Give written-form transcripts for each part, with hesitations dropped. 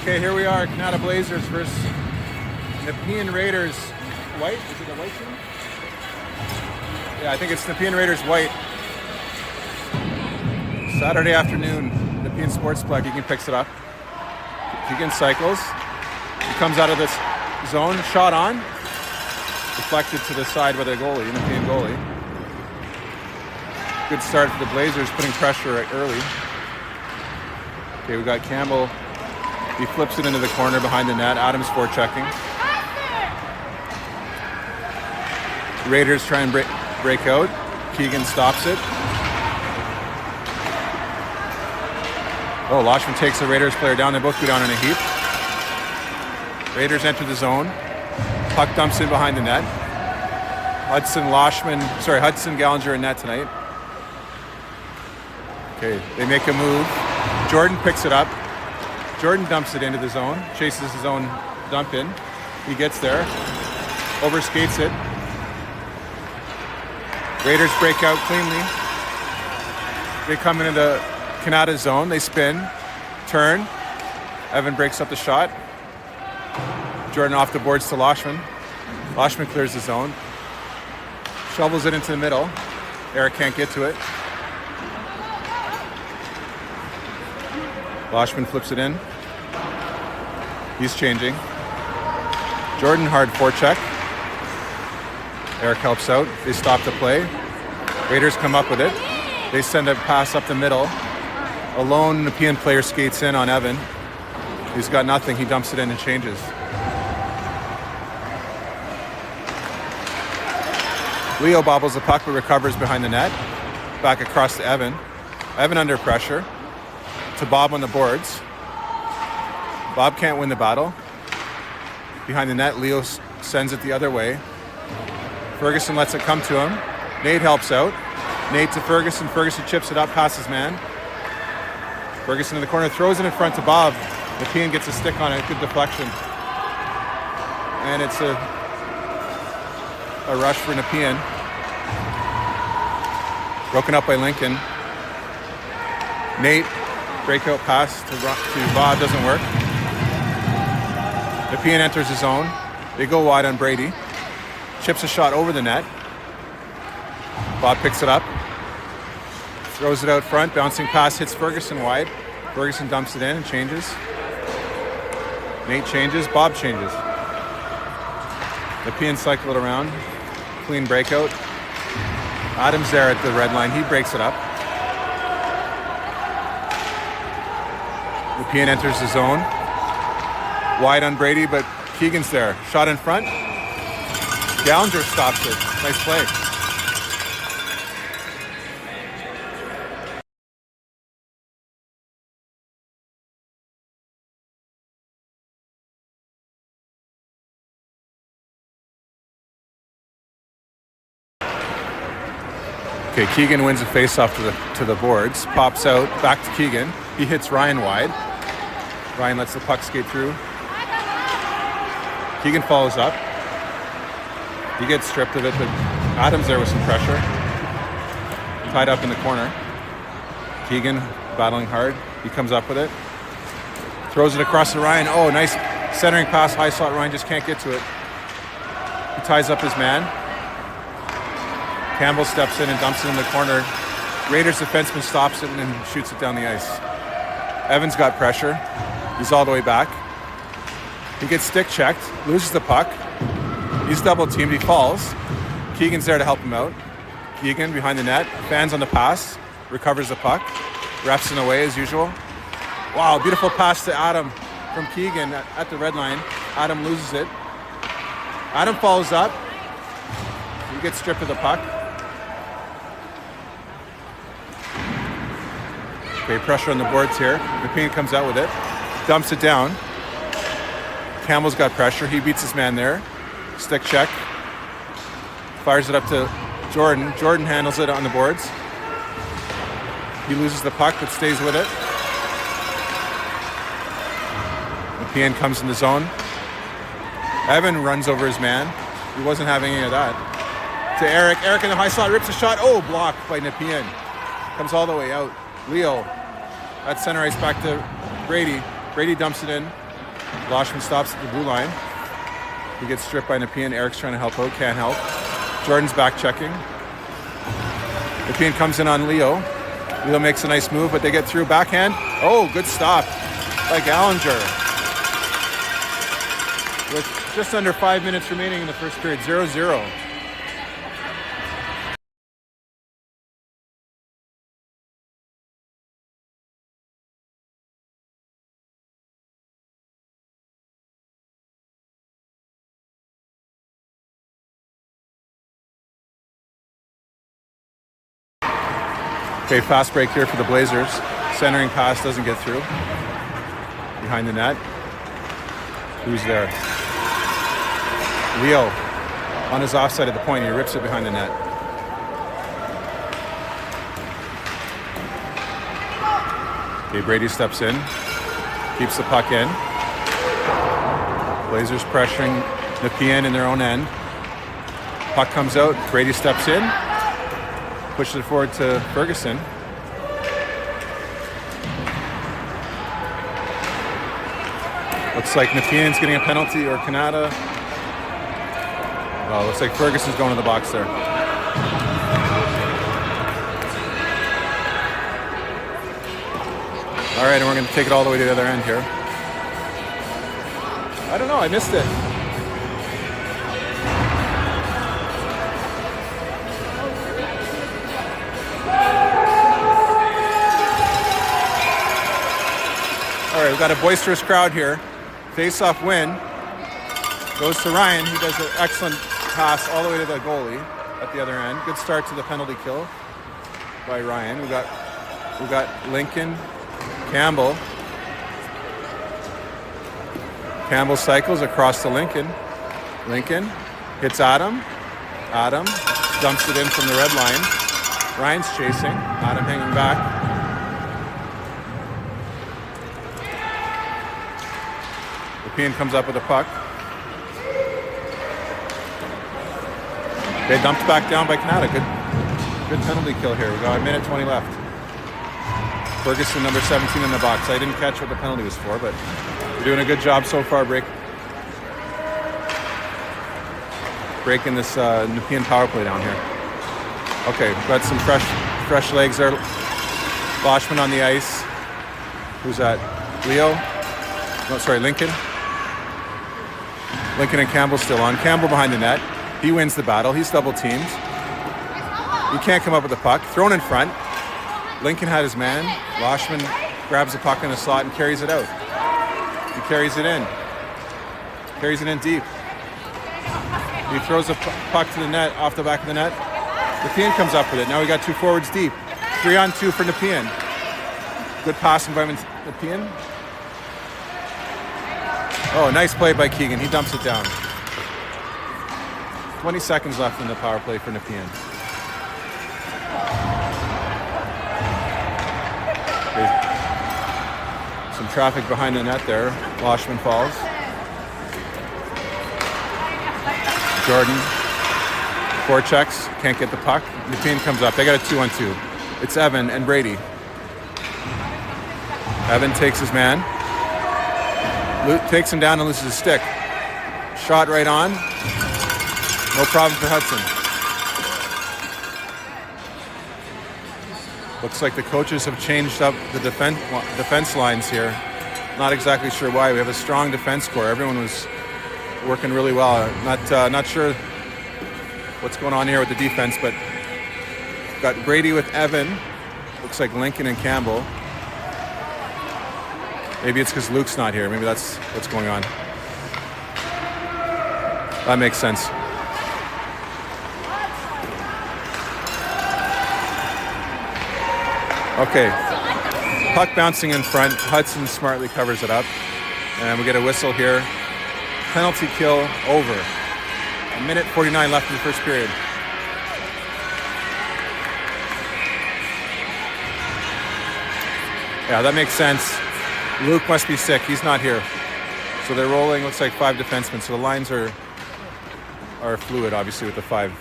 Okay, here we are, Kanata Blazers versus Nepean Raiders. White? Is it a white team? Yeah, I think it's Nepean Raiders white. Saturday afternoon, Nepean Sports Plug, Keegan picks it up. Keegan cycles. He comes out of this zone, shot on. Deflected to the side by the goalie, Nepean goalie. Good start for the Blazers, putting pressure early. Okay, we got Campbell. He flips it into the corner behind the net. Adams forechecking. Raiders try and break out. Keegan stops it. Oh, Loshman takes the Raiders player down. They both go down in a heap. Raiders enter the zone. Puck dumps in behind the net. Hudson Gallinger in net tonight. Okay, they make a move. Jordan picks it up. Jordan dumps it into the zone, chases his own dump in. He gets there, overskates it. Raiders break out cleanly. They come into the Kanata zone, they spin, turn. Evan breaks up the shot. Jordan off the boards to Loshman. Loshman clears the zone. Shovels it into the middle. Eric can't get to it. Loshman flips it in. He's changing. Jordan hard forecheck. Eric helps out. They stop the play. Raiders come up with it. They send a pass up the middle. A lone Nepean player skates in on Evan. He's got nothing. He dumps it in and changes. Leo bobbles the puck but recovers behind the net. Back across to Evan. Evan under pressure. To Bob on the boards. Bob can't win the battle. Behind the net, Leo sends it the other way. Ferguson lets it come to him. Nate helps out. Nate to Ferguson. Ferguson chips it up past his man. Ferguson in the corner, throws it in front to Bob. Nepean gets a stick on it. Good deflection. And it's a rush for Nepean. Broken up by Lincoln. Nate, breakout pass to Bob, doesn't work. Nepean enters his zone. They go wide on Brady. Chips a shot over the net. Bob picks it up. Throws it out front. Bouncing pass hits Ferguson wide. Ferguson dumps it in and changes. Nate changes. Bob changes. Nepean cycle it around. Clean breakout. Adams there at the red line. He breaks it up. Nepean enters the zone. Wide on Brady, but Keegan's there. Shot in front. Gallinger stops it. Nice play. Okay, Keegan wins a face-off to the boards. Pops out, back to Keegan. He hits Ryan wide. Ryan lets the puck skate through. Keegan follows up. He gets stripped of it, but Adams there with some pressure. Tied up in the corner. Keegan battling hard. He comes up with it. Throws it across to Ryan. Oh, nice centering pass, high slot. Ryan just can't get to it. He ties up his man. Campbell steps in and dumps it in the corner. Raiders defenseman stops it and then shoots it down the ice. Evans got pressure. He's all the way back. He gets stick checked, loses the puck. He's double teamed, he falls. Keegan's there to help him out. Keegan behind the net, fans on the pass, recovers the puck, refs in away as usual. Wow, beautiful pass to Adam from Keegan at the red line. Adam loses it. Adam follows up. He gets stripped of the puck. Okay, pressure on the boards here. Nepean comes out with it. Dumps it down. Campbell's got pressure. He beats his man there. Stick check. Fires it up to Jordan. Jordan handles it on the boards. He loses the puck but stays with it. Nepean comes in the zone. Evan runs over his man. He wasn't having any of that. To Eric. Eric in the high slot rips a shot. Oh, blocked by Nepean. Comes all the way out. Leo at center ice back to Brady. Brady dumps it in. Loshman stops at the blue line. He gets stripped by Nepean. Eric's trying to help out, can't help. Jordan's back checking. Nepean comes in on Leo. Leo makes a nice move, but they get through. Backhand. Oh, good stop by Gallinger. With just under 5 minutes remaining in the first period, 0-0. Okay, fast break here for the Blazers. Centering pass doesn't get through. Behind the net. Who's there? Leo on his offside at the point. He rips it behind the net. Okay, Brady steps in. Keeps the puck in. Blazers pressuring Nepean in their own end. Puck comes out. Brady steps in. Pushes it forward to Ferguson. Looks like Nepean's getting a penalty, or Kanata. Oh, looks like Ferguson's going to the box there. All right, and we're going to take it all the way to the other end here. I don't know, I missed it. All right, we've got a boisterous crowd here. Face-off win. Goes to Ryan. He does an excellent pass all the way to the goalie at the other end. Good start to the penalty kill by Ryan. We got Lincoln, Campbell. Campbell cycles across to Lincoln. Lincoln hits Adam. Adam dumps it in from the red line. Ryan's chasing. Adam hanging back. Nepean comes up with a puck. They dumped back down by Kanata. Good penalty kill here. We got a minute 20 left. Ferguson, number 17 in the box. I didn't catch what the penalty was for, but we're doing a good job so far breaking this Nepean power play down here. Okay, we've got some fresh legs there. Loshman on the ice. Who's that? Leo? No, sorry, Lincoln. Lincoln and Campbell still on. Campbell behind the net. He wins the battle. He's double teamed. He can't come up with the puck. Thrown in front. Lincoln had his man. Loshman grabs the puck in the slot and carries it out. He carries it in. Carries it in deep. He throws the puck to the net, off the back of the net. Nepean comes up with it. Now we got two forwards deep. 3-on-2 for Nepean. Good passing by Nepean. Oh, nice play by Keegan. He dumps it down. 20 seconds left in the power play for Nepean. Some traffic behind the net there. Loshman falls. Jordan forechecks, can't get the puck. Nepean comes up. They got a 2-on-2. It's Evan and Brady. Evan takes his man. Takes him down and loses his stick. Shot right on. No problem for Hudson. Looks like the coaches have changed up the defense lines here. Not exactly sure why. We have a strong defense core. Everyone was working really well. Not sure what's going on here with the defense, but got Brady with Evan. Looks like Lincoln and Campbell. Maybe it's because Luke's not here. Maybe that's what's going on. That makes sense. Okay. Puck bouncing in front. Hudson smartly covers it up. And we get a whistle here. Penalty kill over. A minute 49 left in the first period. Yeah, that makes sense. Luke must be sick. He's not here. So they're rolling, looks like 5 defensemen. So the lines are fluid, obviously, with the 5.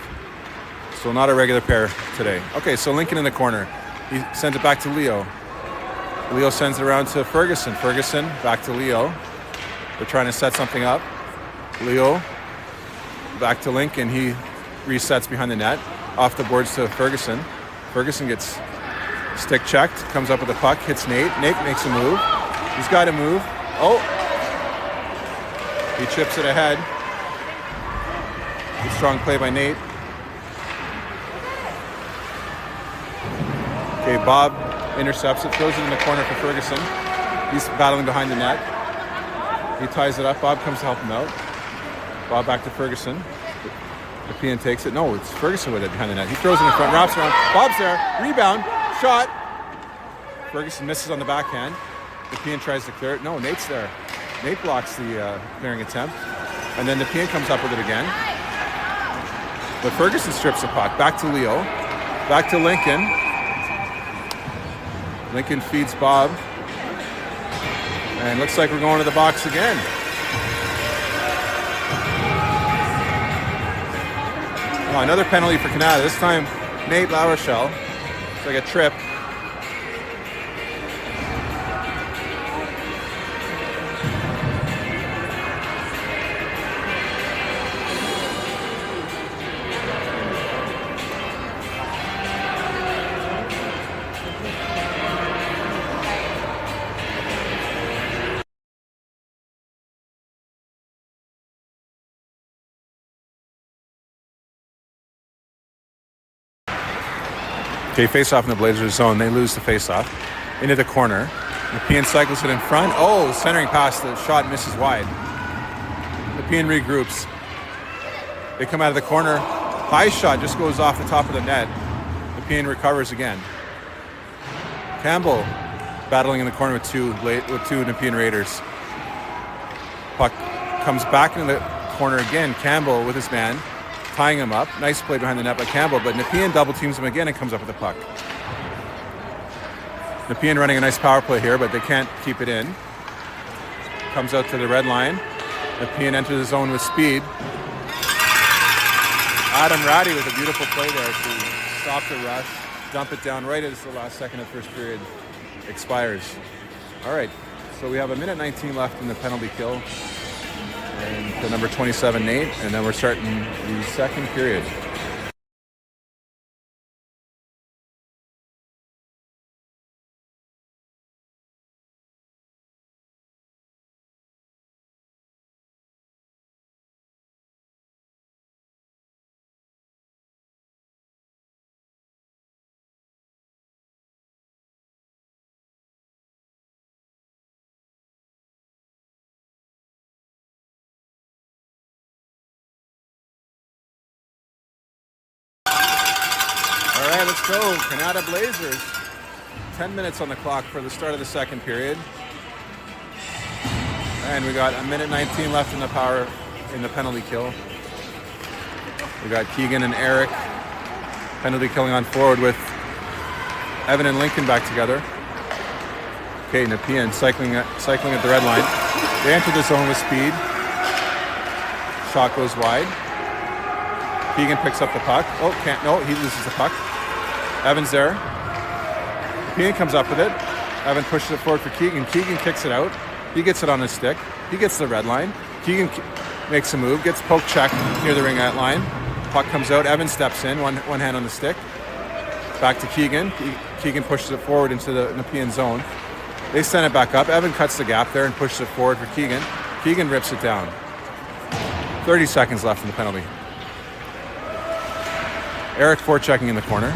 So not a regular pair today. Okay, so Lincoln in the corner. He sends it back to Leo. Leo sends it around to Ferguson. Ferguson back to Leo. They're trying to set something up. Leo back to Lincoln. He resets behind the net. Off the boards to Ferguson. Ferguson gets stick checked. Comes up with the puck. Hits Nate. Nate makes a move. He's got to move. Oh! He chips it ahead. Good strong play by Nate. Okay, Bob intercepts it. Throws it in the corner for Ferguson. He's battling behind the net. He ties it up. Bob comes to help him out. Bob back to Ferguson. Nepean takes it. No, it's Ferguson with it behind the net. He throws it in front, wraps around. Bob's there. Rebound. Shot. Ferguson misses on the backhand. Nepean tries to clear it. No, Nate's there. Nate blocks the clearing attempt. And then Nepean comes up with it again. But Ferguson strips the puck. Back to Leo. Back to Lincoln. Lincoln feeds Bob. And looks like we're going to the box again. Oh, another penalty for Kanata. This time, Nate LaRochelle. It's like a trip. Okay, face-off in the Blazers zone. They lose the face-off. Into the corner. Nepean cycles it in front. Oh, centering pass. The shot misses wide. Nepean regroups. They come out of the corner. High shot just goes off the top of the net. Nepean recovers again. Campbell battling in the corner with two Nepean Raiders. Puck comes back into the corner again. Campbell with his man. Tying him up. Nice play behind the net by Campbell, but Nepean double teams him again and comes up with the puck. Nepean running a nice power play here, but they can't keep it in. Comes out to the red line. Nepean enters the zone with speed. Adam Ratty with a beautiful play there to stop the rush, dump it down right as the last second of the first period expires. All right, so we have a minute 19 left in the penalty kill. And the number 27, Nate, and then we're starting the second period. All right, let's go. Kanata Blazers. 10 minutes on the clock for the start of the second period. And we got a minute 19 left in the penalty kill. We got Keegan and Eric penalty killing on forward with Evan and Lincoln back together. Okay, Nepean cycling at the red line. They enter the zone with speed. Shot goes wide. Keegan picks up the puck. Oh, he loses the puck. Evan's there. Nepean comes up with it. Evan pushes it forward for Keegan. Keegan kicks it out. He gets it on his stick. He gets the red line. Keegan makes a move, gets poke checked near the ring out line. Puck comes out. Evan steps in, one hand on the stick. Back to Keegan. Keegan pushes it forward into the Nepean zone. They send it back up. Evan cuts the gap there and pushes it forward for Keegan. Keegan rips it down. 30 seconds left in the penalty. Eric forechecking in the corner.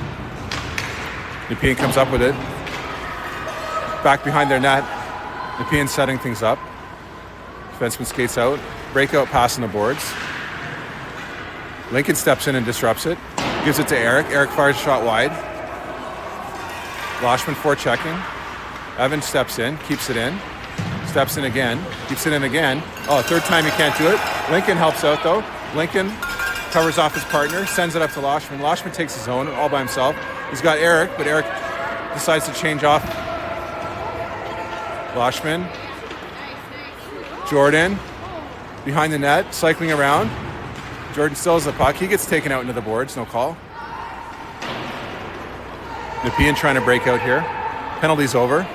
Nepean comes up with it. Back behind their net. Nepean setting things up. Defenseman skates out. Breakout pass on the boards. Lincoln steps in and disrupts it. Gives it to Eric. Eric fires a shot wide. Loshman forechecking. Evan steps in. Keeps it in. Steps in again. Keeps it in again. Oh, third time he can't do it. Lincoln helps out though. Lincoln covers off his partner, sends it up to Loshman. Loshman takes his own all by himself. He's got Eric, but Eric decides to change off. Loshman. Jordan behind the net, cycling around. Jordan still has the puck. He gets taken out into the boards, no call. Nepean trying to break out here. Penalty's over.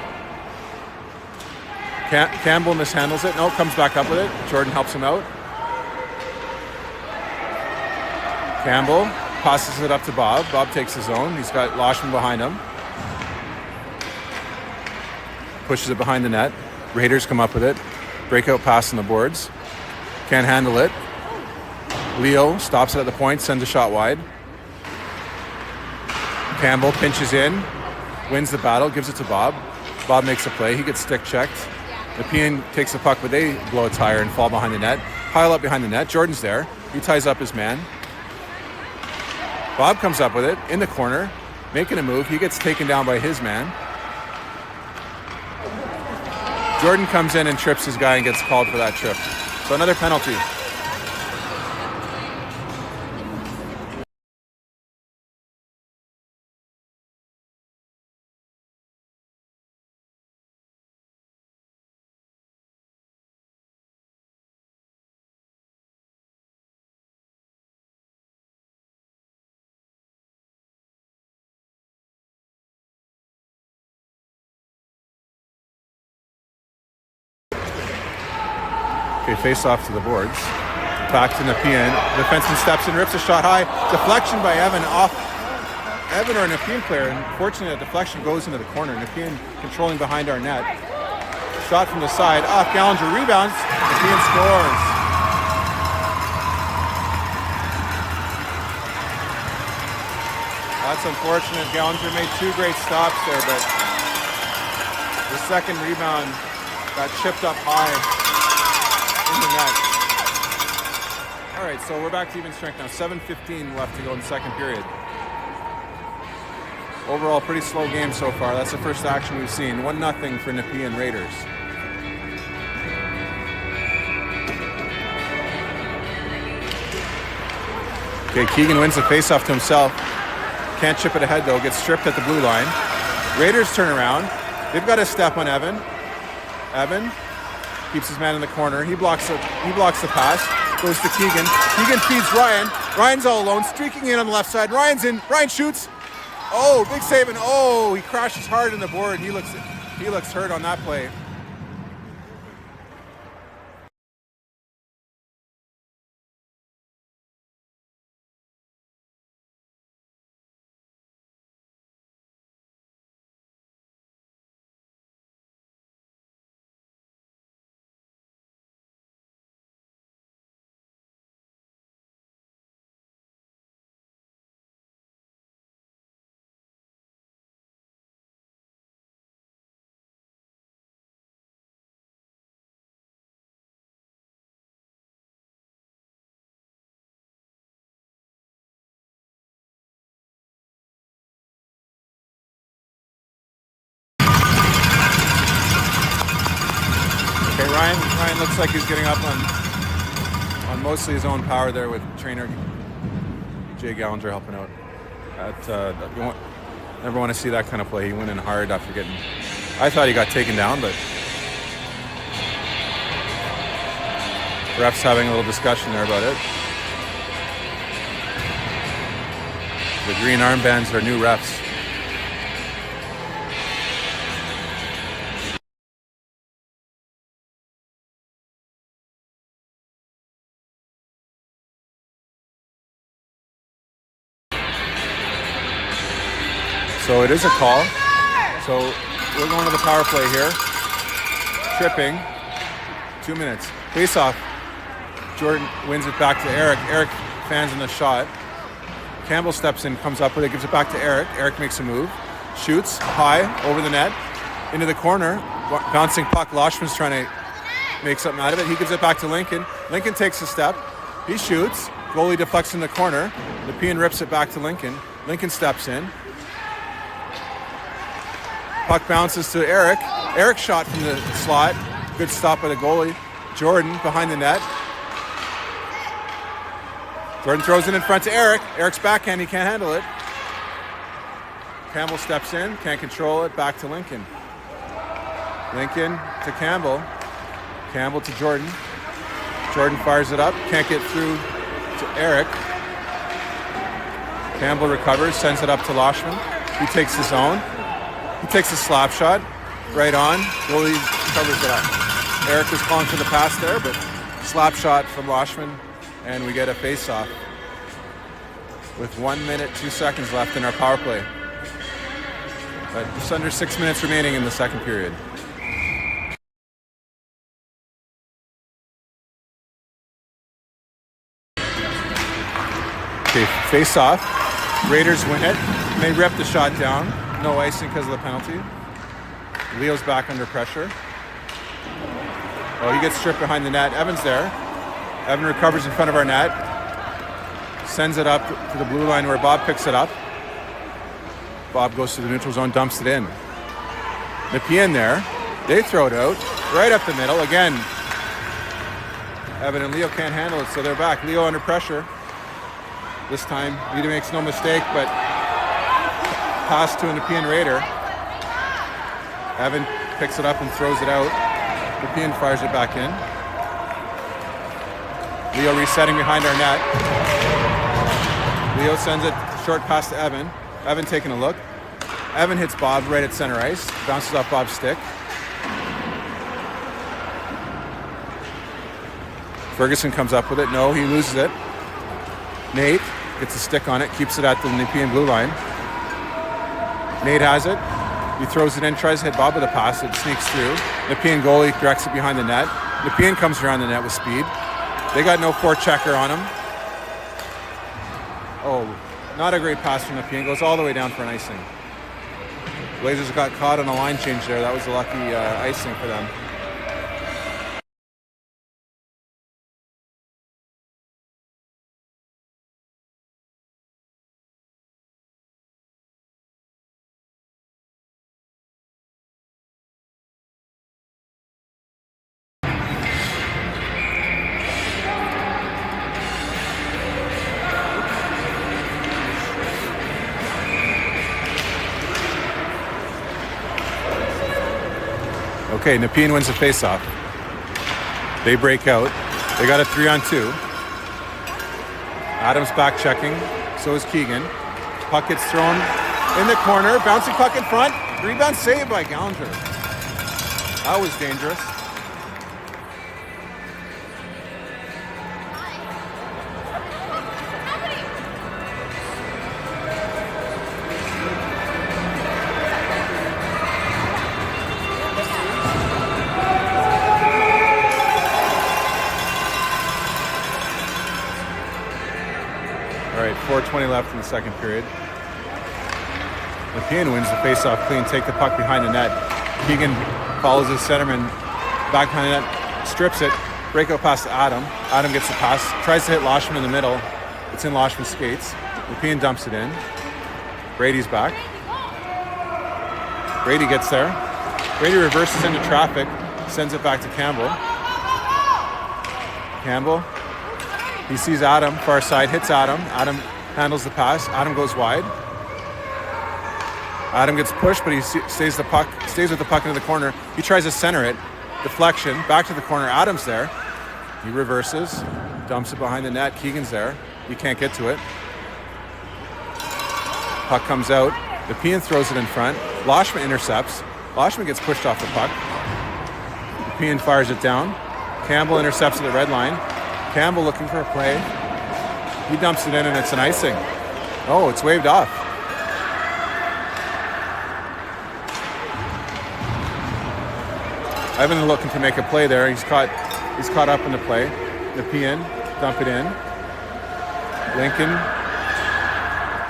Campbell mishandles it. No, comes back up with it. Jordan helps him out. Campbell passes it up to Bob. Bob takes his own. He's got Loshman behind him. Pushes it behind the net. Raiders come up with it. Breakout pass on the boards. Can't handle it. Leo stops it at the point, sends a shot wide. Campbell pinches in, wins the battle, gives it to Bob. Bob makes a play. He gets stick checked. Nepean takes the puck, but they blow a tire and fall behind the net. Pile up behind the net. Jordan's there. He ties up his man. Bob comes up with it in the corner, making a move. He gets taken down by his man. Jordan comes in and trips his guy and gets called for that trip. So another penalty. Okay, face off to the boards. Back to Nepean. Defenseman steps in, rips a shot high. Deflection by Evan off Evan or a Nepean player. Unfortunately, the deflection goes into the corner. Nepean controlling behind our net. Shot from the side. Off Gallinger rebounds. Nepean scores. That's unfortunate. Gallinger made two great stops there, but the second rebound got chipped up high in the net. All right, so we're back to even strength now. 7:15 left to go in the second period. Overall, pretty slow game so far. That's the first action we've seen. 1-0 for Nepean Raiders. Okay, Keegan wins the faceoff to himself. Can't chip it ahead though. Gets stripped at the blue line. Raiders turn around. They've got a step on Evan. Evan keeps his man in the corner. He blocks the pass. Goes to Keegan. Keegan feeds Ryan. Ryan's all alone, streaking in on the left side. Ryan's in. Ryan shoots. Oh, big save, and oh, he crashes hard in the board. He looks hurt on that play. Ryan looks like he's getting up on mostly his own power there with trainer Jay Gallinger helping out. Never want to see that kind of play. He went in hard after getting... I thought he got taken down, but... refs having a little discussion there about it. The green armbands are new refs. So it is a call. So we're going to the power play here. Tripping. 2 minutes. Face off. Jordan wins it back to Eric. Eric fans in the shot. Campbell steps in, comes up with it, gives it back to Eric. Eric makes a move. Shoots high over the net. Into the corner. Bouncing puck. Loshman's trying to make something out of it. He gives it back to Lincoln. Lincoln takes a step. He shoots. Goalie deflects in the corner. Nepean rips it back to Lincoln. Lincoln steps in. Puck bounces to Eric. Eric shot from the slot. Good stop by the goalie. Jordan behind the net. Jordan throws it in front to Eric. Eric's backhand, he can't handle it. Campbell steps in, can't control it. Back to Lincoln. Lincoln to Campbell. Campbell to Jordan. Jordan fires it up. Can't get through to Eric. Campbell recovers, sends it up to Loshman. He takes his own. He takes a slap shot, right on. Goalie covers it up. Eric was calling for the pass there, but slap shot from Loshman, and we get a face-off with 1 minute, 2 seconds left in our power play. But just under 6 minutes remaining in the second period. Okay, face off. Raiders win it. They rip the shot down. No icing because of the penalty. Leo's back under pressure. Oh, he gets stripped behind the net. Evan's there. Evan recovers in front of our net. Sends it up to the blue line where Bob picks it up. Bob goes to the neutral zone, dumps it in. Nepean there. They throw it out. Right up the middle. Again, Evan and Leo can't handle it, so they're back. Leo under pressure. This time, Leo makes no mistake, but pass to a Nepean Raider. Evan picks it up and throws it out. Nepean fires it back in. Leo resetting behind our net. Leo sends it short pass to Evan. Evan taking a look. Evan hits Bob right at center ice. Bounces off Bob's stick. Ferguson comes up with it. No, he loses it. Nate gets a stick on it, keeps it at the Nepean blue line. Nate has it. He throws it in, tries to hit Bob with a pass. It sneaks through. Nepean goalie directs it behind the net. Nepean comes around the net with speed. They got no forechecker on him. Oh, not a great pass from Nepean. Goes all the way down for an icing. Blazers got caught on a line change there. That was a lucky icing for them. Okay, Nepean wins the face-off. They break out. They got a 3-on-2. Adams back checking. So is Keegan. Puck gets thrown in the corner. Bouncing puck in front. Rebound saved by Gallagher. That was dangerous. All right, 4:20 left in the second period. Nepean wins the faceoff clean, take the puck behind the net. Keegan follows his centerman back behind the net, strips it, breakout pass to Adam. Adam gets the pass, tries to hit Loshman in the middle. It's in Loshman's skates. Nepean dumps it in. Brady's back. Brady gets there. Brady reverses into traffic, sends it back to Campbell. Campbell. He sees Adam, far side, hits Adam. Adam handles the pass. Adam goes wide. Adam gets pushed, but he stays with the puck into the corner. He tries to center it. Deflection, back to the corner. Adam's there. He reverses, dumps it behind the net. Keegan's there. He can't get to it. Puck comes out. Nepean throws it in front. Loshman intercepts. Loshman gets pushed off the puck. Nepean fires it down. Campbell intercepts at the red line. Campbell looking for a play. He dumps it in and it's an icing. Oh, it's waved off. Evan looking to make a play there. He's caught up in the play. Nepean, dump it in. Lincoln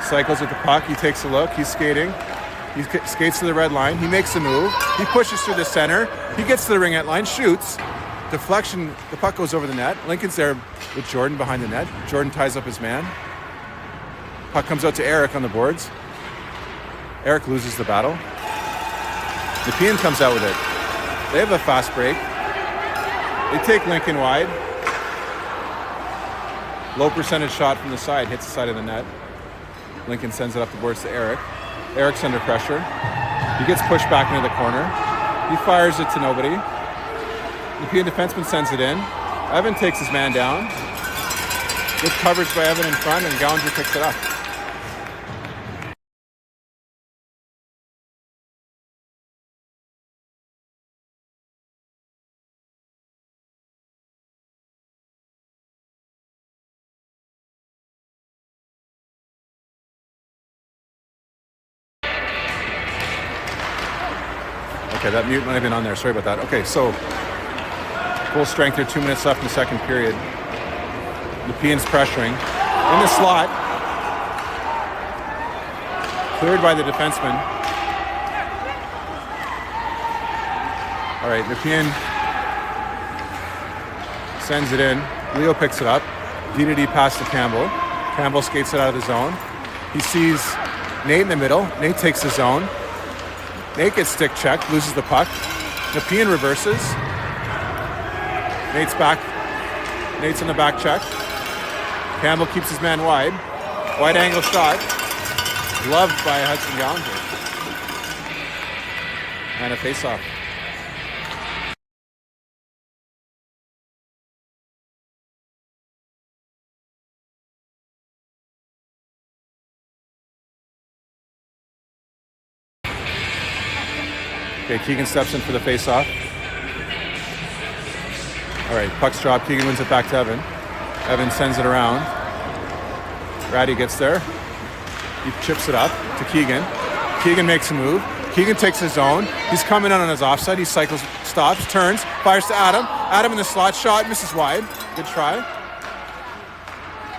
cycles with the puck. He takes a look. He's skating. He skates to the red line. He makes a move. He pushes through the center. He gets to the ring-out line, shoots. Deflection, the puck goes over the net. Lincoln's there with Jordan behind the net. Jordan ties up his man. Puck comes out to Eric on the boards. Eric loses the battle. Nepean comes out with it. They have a fast break. They take Lincoln wide. Low percentage shot from the side, hits the side of the net. Lincoln sends it up the boards to Eric. Eric's under pressure. He gets pushed back into the corner. He fires it to nobody. Nepean defenseman sends it in. Evan takes his man down. Good coverage by Evan in front, and Gallagher picks it up. Okay, that mute might have been on there. Sorry about that. Okay, so full strength here, 2 minutes left in the second period. Nepean's pressuring. In the slot. Cleared by the defenseman. All right, Nepean sends it in. Leo picks it up. D-to-D pass to Campbell. Campbell skates it out of the zone. He sees Nate in the middle. Nate takes the zone. Nate gets stick checked, loses the puck. Nepean reverses. Nate's back. Nate's in the back check. Campbell keeps his man wide. Wide angle shot. Loved by Hudson Gallinger. And a face-off. Okay, Keegan steps in for the face-off. All right, puck's dropped. Keegan wins it back to Evan. Evan sends it around. Ratty gets there. He chips it up to Keegan. Keegan makes a move. Keegan takes his zone. He's coming in on his offside. He cycles, stops, turns, fires to Adam. Adam in the slot, shot, misses wide. Good try.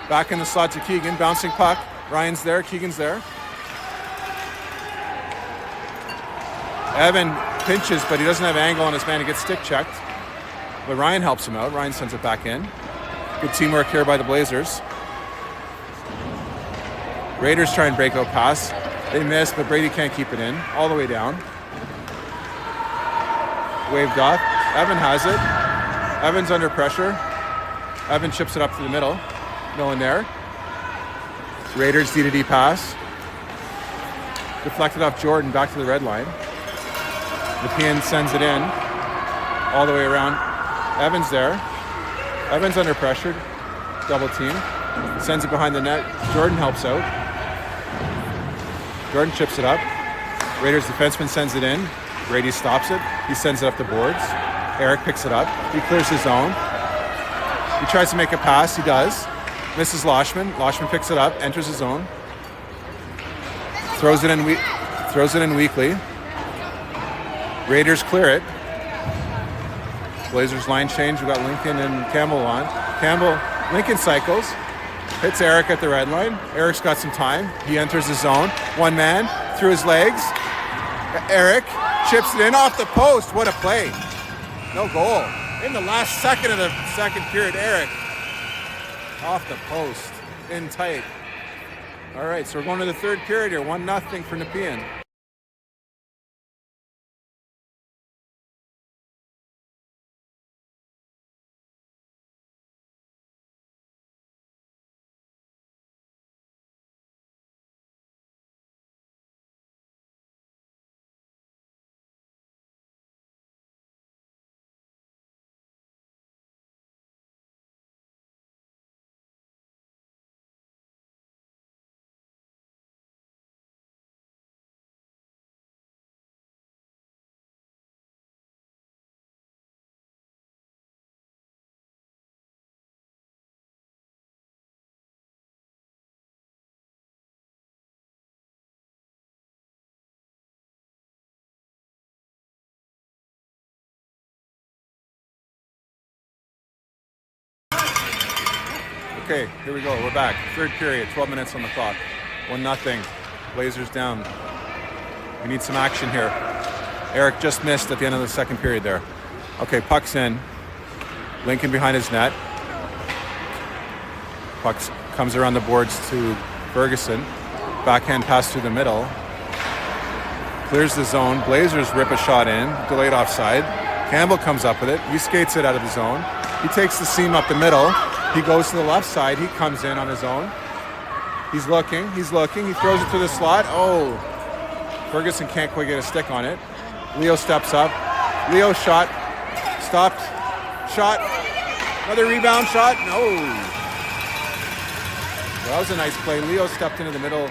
Back in the slot to Keegan, bouncing puck. Ryan's there, Keegan's there. Evan pinches, but he doesn't have angle on his man. He gets stick checked. But Ryan helps him out. Ryan sends it back in. Good teamwork here by the Blazers. Raiders try and break out pass. They miss, but Brady can't keep it in. All the way down. Waved off. Evan has it. Evan's under pressure. Evan chips it up to the middle. No one there. Raiders D-to-D pass. Deflected off Jordan, back to the red line. Nepean sends it in. All the way around. Evan's there. Evan's under pressure. Double team. Sends it behind the net. Jordan helps out. Jordan chips it up. Raiders defenseman sends it in. Brady stops it. He sends it up the boards. Eric picks it up. He clears his zone. He tries to make a pass. He does. Misses Loshman. Loshman picks it up. Enters his zone. Throws it in weakly. Raiders clear it. Blazers line change. We've got Lincoln and Campbell on. Lincoln cycles. Hits Eric at the red line. Eric's got some time. He enters the zone. One man through his legs. Eric chips it in off the post. What a play. No goal. In the last second of the second period, Eric off the post. In tight. All right, so we're going to the third period here. 1-0 for Nepean. Okay, here we go. We're back. Third period, 12 minutes on the clock. 1-0. Blazers down. We need some action here. Eric just missed at the end of the second period there. Okay, puck's in. Lincoln behind his net. Puck comes around the boards to Ferguson. Backhand pass through the middle. Clears the zone. Blazers rip a shot in. Delayed offside. Campbell comes up with it. He skates it out of the zone. He takes the seam up the middle. He goes to the left side. He comes in on his own. He's looking. He throws it to the slot. Oh, Ferguson can't quite get a stick on it. Leo steps up. Leo shot. Stopped. Shot. Another rebound shot. No. Well, that was a nice play. Leo stepped into the middle.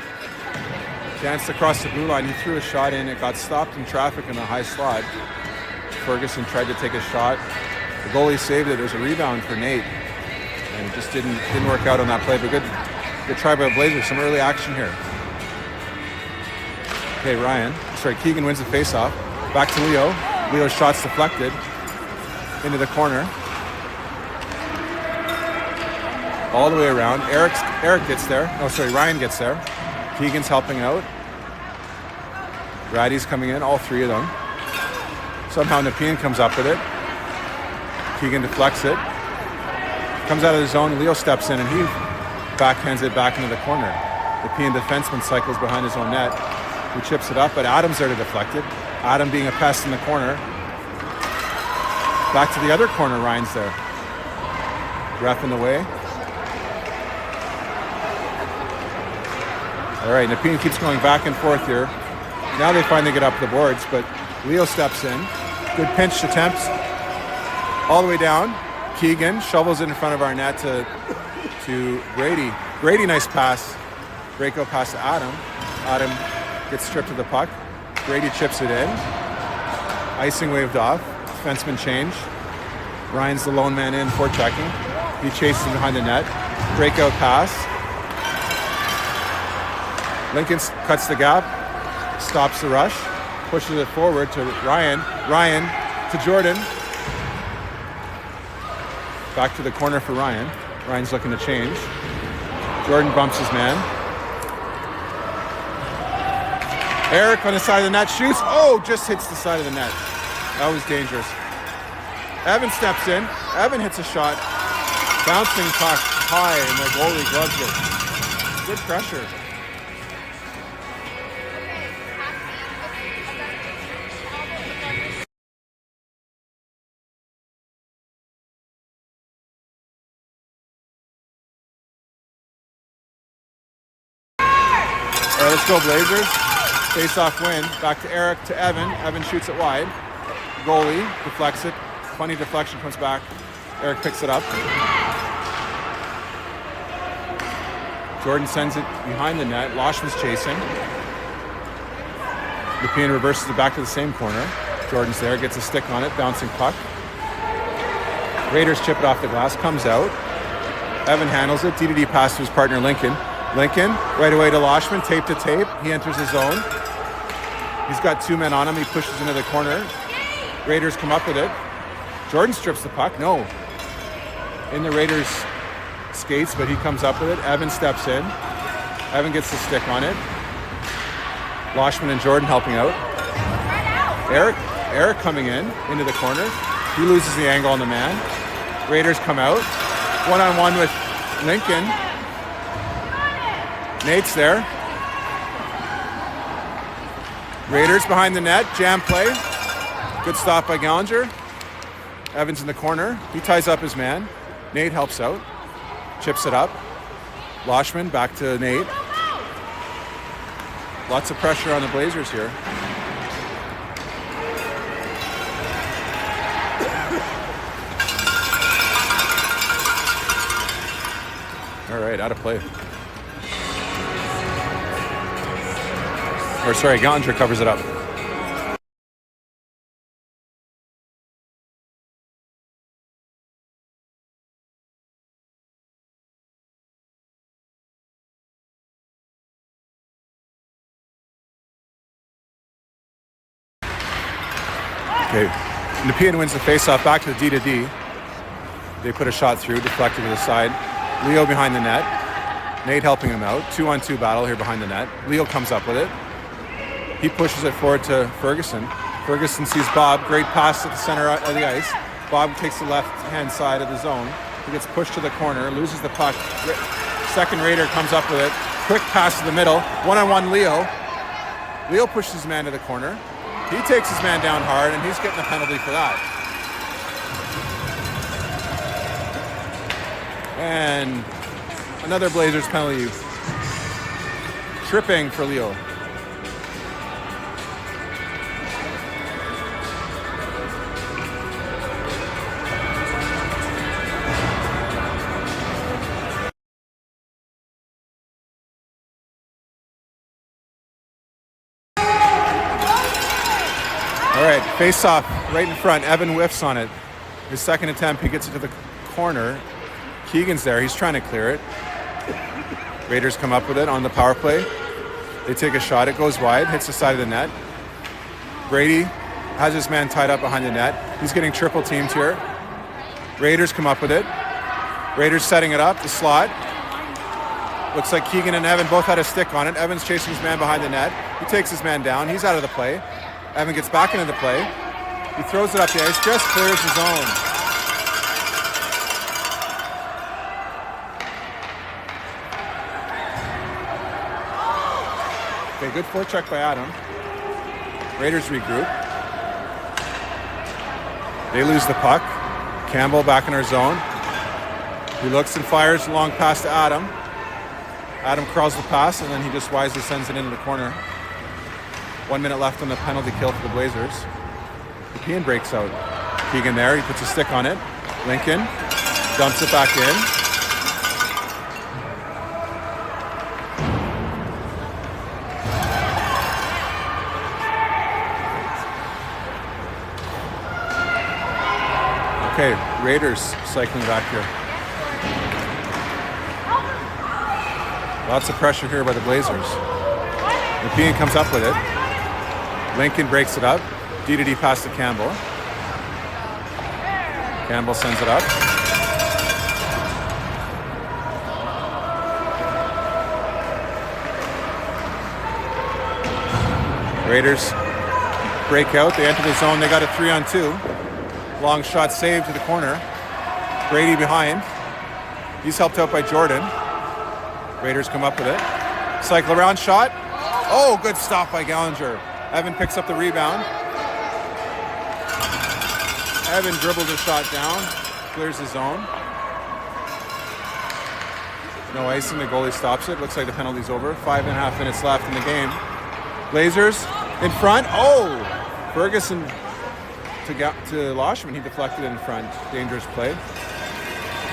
Danced across the blue line. He threw a shot in. It got stopped in traffic in the high slot. Ferguson tried to take a shot. The goalie saved it. There's a rebound for Nate. And it just didn't work out on that play, but good try by the Blazers. Some early action here. Okay, Keegan wins the faceoff. Back to Leo. Leo's shot's deflected into the corner. All the way around. Eric gets there. Oh, sorry, Ryan gets there. Keegan's helping out. Raddy's coming in, all three of them. Somehow Nepean comes up with it. Keegan deflects it. Comes out of the zone. Leo steps in and he backhands it back into the corner. Nepean defenseman cycles behind his own net. He chips it up, but Adam's there to deflect it. Adam being a pest in the corner. Back to the other corner, Ryan's there. Ref in the way. All right, Nepean keeps going back and forth here. Now they finally get up the boards, but Leo steps in. Good pinch attempts. All the way down. Keegan shovels it in front of our net to Brady. Brady, nice pass. Breakout pass to Adam. Adam gets stripped of the puck. Brady chips it in. Icing waved off. Defenseman change. Ryan's the lone man in for checking. He chases him behind the net. Breakout pass. Lincoln cuts the gap. Stops the rush. Pushes it forward to Ryan. Ryan to Jordan. Back to the corner for Ryan. Ryan's looking to change. Jordan bumps his man. Eric on the side of the net shoots. Oh, just hits the side of the net. That was dangerous. Evan steps in. Evan hits a shot. Bouncing puck high and the goalie gloves it. Good pressure. All right, let's go Blazers. Face-off win. Back to Eric, to Evan. Evan shoots it wide. Goalie deflects it. Funny deflection, comes back. Eric picks it up. Jordan sends it behind the net. Loshman's chasing. Nepean reverses it back to the same corner. Jordan's there, gets a stick on it, bouncing puck. Raiders chip it off the glass, comes out. Evan handles it. DDD pass to his partner Lincoln. Lincoln, right away to Loshman, tape to tape. He enters his zone. He's got two men on him. He pushes into the corner. Raiders come up with it. Jordan strips the puck. No. In the Raiders' skates, but he comes up with it. Evan steps in. Evan gets the stick on it. Loshman and Jordan helping out. Eric coming into the corner. He loses the angle on the man. Raiders come out. One-on-one with Lincoln. Nate's there. Raiders behind the net. Jam play. Good stop by Gallinger. Evans in the corner. He ties up his man. Nate helps out. Chips it up. Loshman back to Nate. Lots of pressure on the Blazers here. All right, out of play. Or sorry, Gallinger covers it up. Okay, Nepean wins the faceoff back to the D. They put a shot through, deflected to the side. Leo behind the net. Nate helping him out. 2-on-2 battle here behind the net. Leo comes up with it. He pushes it forward to Ferguson. Ferguson sees Bob. Great pass at the center of the ice. Bob takes the left-hand side of the zone. He gets pushed to the corner, loses the puck. Second Raider comes up with it. Quick pass to the middle. One-on-one Leo. Leo pushes his man to the corner. He takes his man down hard, and he's getting a penalty for that. And another Blazers penalty. Tripping for Leo. All right, face off right in front. Evan whiffs on it. His second attempt, he gets it to the corner. Keegan's there. He's trying to clear it. Raiders come up with it on the power play. They take a shot. It goes wide, hits the side of the net. Brady has his man tied up behind the net. He's getting triple teamed here. Raiders come up with it. Raiders setting it up, the slot. Looks like Keegan and Evan both had a stick on it. Evan's chasing his man behind the net. He takes his man down. He's out of the play. Evan gets back into the play. He throws it up the ice, just clears his own. Okay, good forecheck by Adam. Raiders regroup. They lose the puck. Campbell back in our zone. He looks and fires long pass to Adam. Adam crawls the pass, and then he just wisely sends it into the corner. 1 minute left on the penalty kill for the Blazers. Nepean breaks out. Keegan there, he puts a stick on it. Lincoln dumps it back in. Okay, Raiders cycling back here. Lots of pressure here by the Blazers. Nepean comes up with it. Lincoln breaks it up. D-to-D pass to Campbell. Campbell sends it up. Raiders break out. They enter the zone. They got a 3-on-2. Long shot saved to the corner. Brady behind. He's helped out by Jordan. Raiders come up with it. Cycle around shot. Oh, good stop by Gallinger. Evan picks up the rebound. Evan dribbles a shot down. Clears the zone. No icing. The goalie stops it. Looks like the penalty's over. 5.5 minutes left in the game. Blazers in front. Oh! Ferguson to Loshman. He deflected in front. Dangerous play.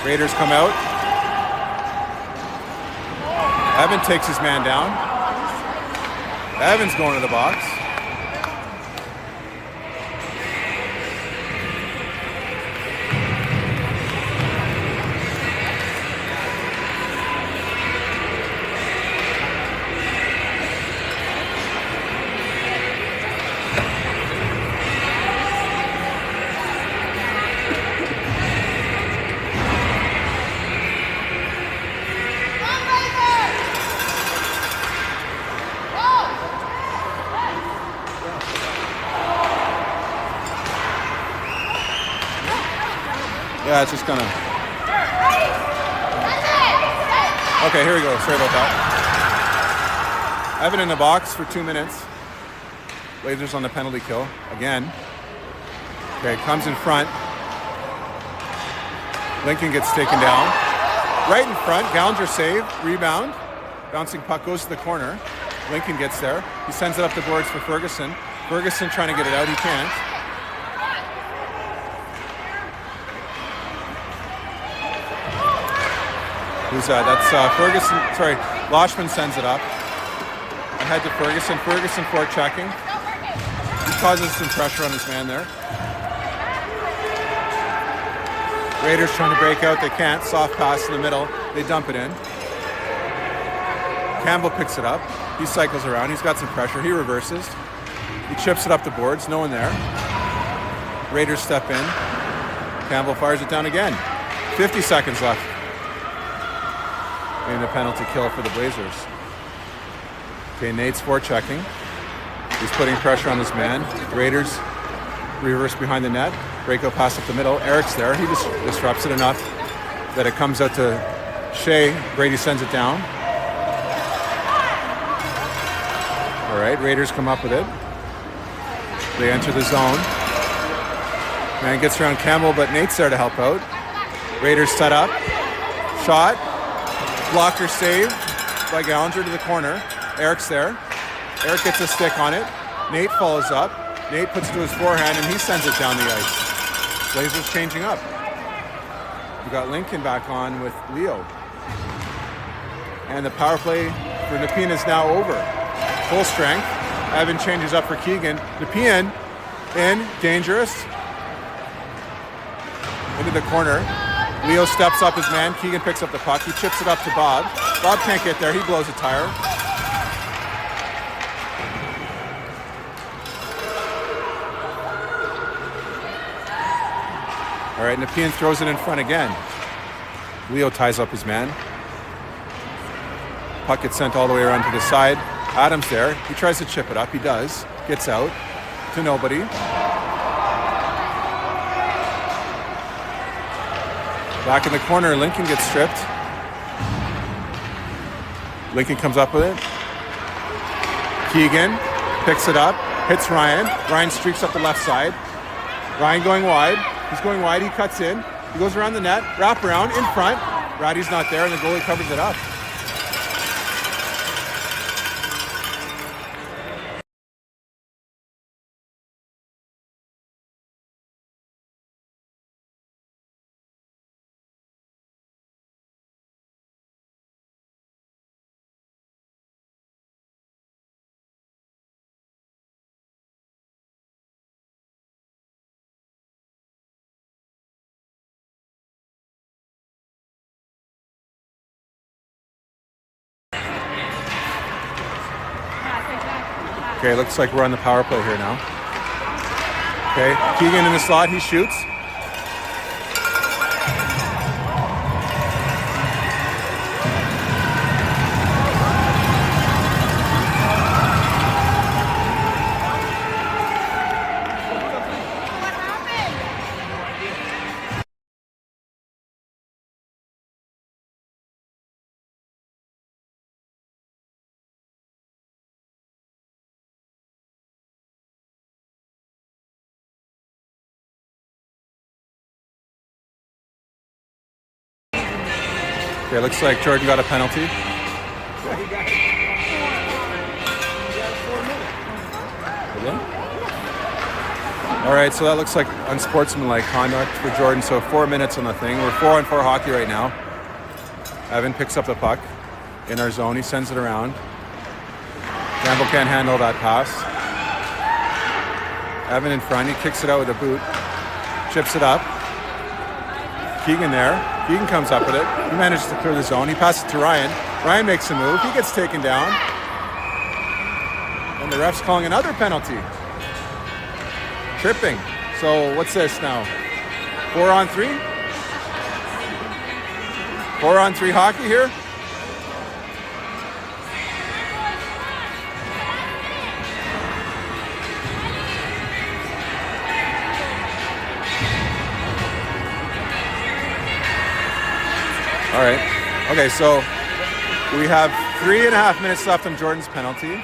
Raiders come out. Evan takes his man down. Evan's going to the box. Yeah, it's just gonna... Okay, here we go. Sorry about that. Evan in the box for 2 minutes. Blazers on the penalty kill again. Okay, comes in front. Lincoln gets taken down. Right in front, Gallinger save, rebound. Bouncing puck goes to the corner. Lincoln gets there. He sends it up the boards for Ferguson. Ferguson trying to get it out, he can't. Who's that? That's Ferguson. Sorry, Loshman sends it up. Ahead to Ferguson. Ferguson forechecking. He causes some pressure on his man there. Raiders trying to break out. They can't. Soft pass in the middle. They dump it in. Campbell picks it up. He cycles around. He's got some pressure. He reverses. He chips it up the boards. No one there. Raiders step in. Campbell fires it down again. 50 seconds left in the penalty kill for the Blazers. Okay, Nate's forechecking. He's putting pressure on his man. Raiders reverse behind the net. Breakout pass up the middle. Eric's there. He just disrupts it enough that it comes out to Shea. Brady sends it down. All right, Raiders come up with it. They enter the zone. Man gets around Campbell, but Nate's there to help out. Raiders set up. Shot. Blocker save by Gallinger to the corner. Eric's there. Eric gets a stick on it. Nate follows up. Nate puts it to his forehand and he sends it down the ice. Blazers changing up. We got Lincoln back on with Leo. And the power play for Nepean is now over. Full strength. Evan changes up for Keegan. Nepean in, dangerous. Into the corner. Leo steps up his man. Keegan picks up the puck. He chips it up to Bob. Bob can't get there. He blows a tire. All right, Nepean throws it in front again. Leo ties up his man. Puck gets sent all the way around to the side. Adams there. He tries to chip it up. He does. Gets out to nobody. Back in the corner, Lincoln gets stripped. Lincoln comes up with it. Keegan picks it up, hits Ryan. Ryan streaks up the left side. Ryan going wide. He's going wide. He cuts in. He goes around the net. Wrap around in front. Ratty's not there, and the goalie covers it up. Okay, looks like we're on the power play here now. Okay, Keegan in the slot, he shoots. Okay, looks like Jordan got a penalty. All right, so that looks like unsportsmanlike conduct for Jordan. So 4 minutes on the thing. We're 4-on-4 hockey right now. Evan picks up the puck in our zone. He sends it around. Campbell can't handle that pass. Evan in front. He kicks it out with a boot. Chips it up. Keegan there. Keegan comes up with it. He manages to clear the zone. He passes it to Ryan. Ryan makes a move. He gets taken down. And the ref's calling another penalty. Tripping. So what's this now? 4-on-3? 4-on-3 hockey here? All right. Okay, so we have 3.5 minutes left on Jordan's penalty.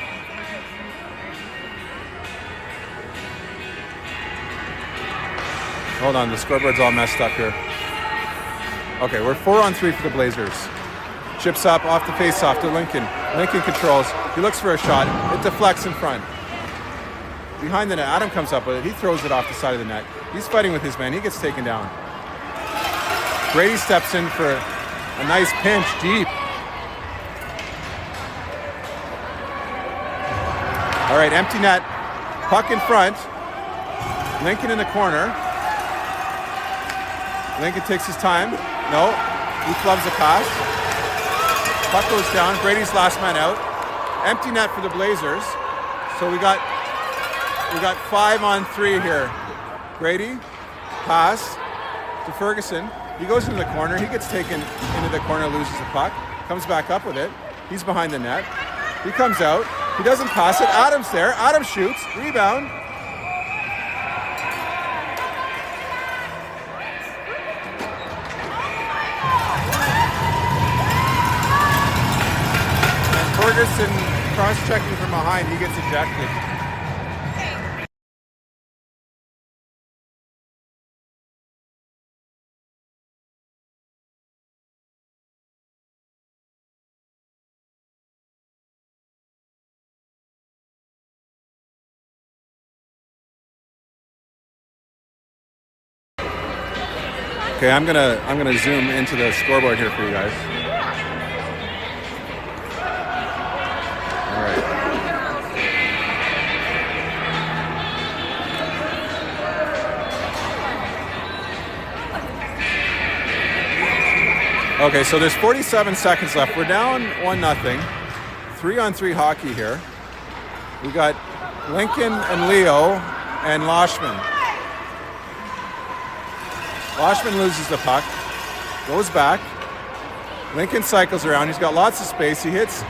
Hold on, the scoreboard's all messed up here. Okay, we're 4-on-3 for the Blazers. Chips up off the face-off to Lincoln. Lincoln controls. He looks for a shot. It deflects in front. Behind the net, Adam comes up with it. He throws it off the side of the net. He's fighting with his man. He gets taken down. Brady steps in for a nice pinch deep. All right, empty net. Puck in front. Lincoln in the corner. Lincoln takes his time. No, he clubs the pass. Puck goes down. Brady's last man out. Empty net for the Blazers. So we got 5-on-3 here. Brady, pass to Ferguson. He goes into the corner. He gets taken into the corner, loses the puck. Comes back up with it. He's behind the net. He comes out. He doesn't pass it. Adams there. Adams shoots. Rebound. And Ferguson cross-checking from behind. He gets ejected. Okay, I'm gonna zoom into the scoreboard here for you guys. All right. Okay, so there's 47 seconds left. We're down 1-0. 3-on-3 hockey here. We got Lincoln and Leo and Loshman. Loshman loses the puck, goes back. Lincoln cycles around. He's got lots of space. He hits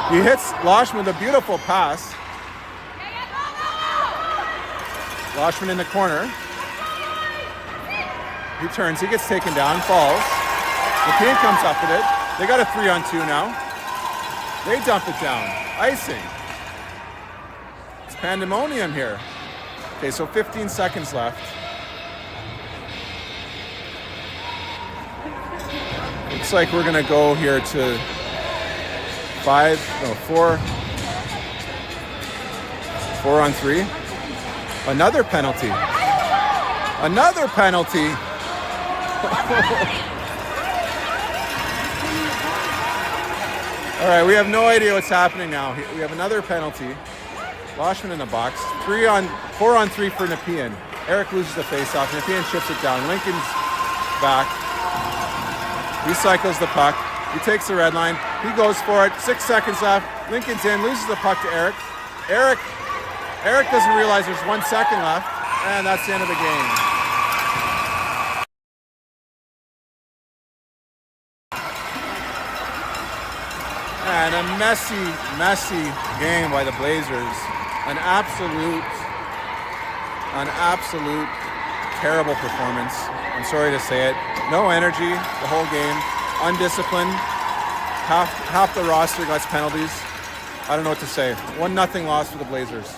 Loshman with a beautiful pass. Loshman in the corner. He turns. He gets taken down, falls. McKeon comes up with it. They got a 3-on-2 now. They dump it down. Icing. It's pandemonium here. Okay, so 15 seconds left. Looks like we're gonna go here to 4-on-3. Another penalty. Another penalty. All right, we have no idea what's happening now. We have another penalty. Loshman in the box. 4-on-3 for Nepean. Eric loses the faceoff. Nepean chips it down. Lincoln's back. He cycles the puck. He takes the red line. He goes for it. 6 seconds left. Lincoln's in. Loses the puck to Eric. Eric doesn't realize there's 1 second left. And that's the end of the game. And a messy game by the Blazers. An absolute terrible performance. I'm sorry to say it. No energy the whole game. Undisciplined. Half the roster got penalties. I don't know what to say. 1-0 loss for the Blazers.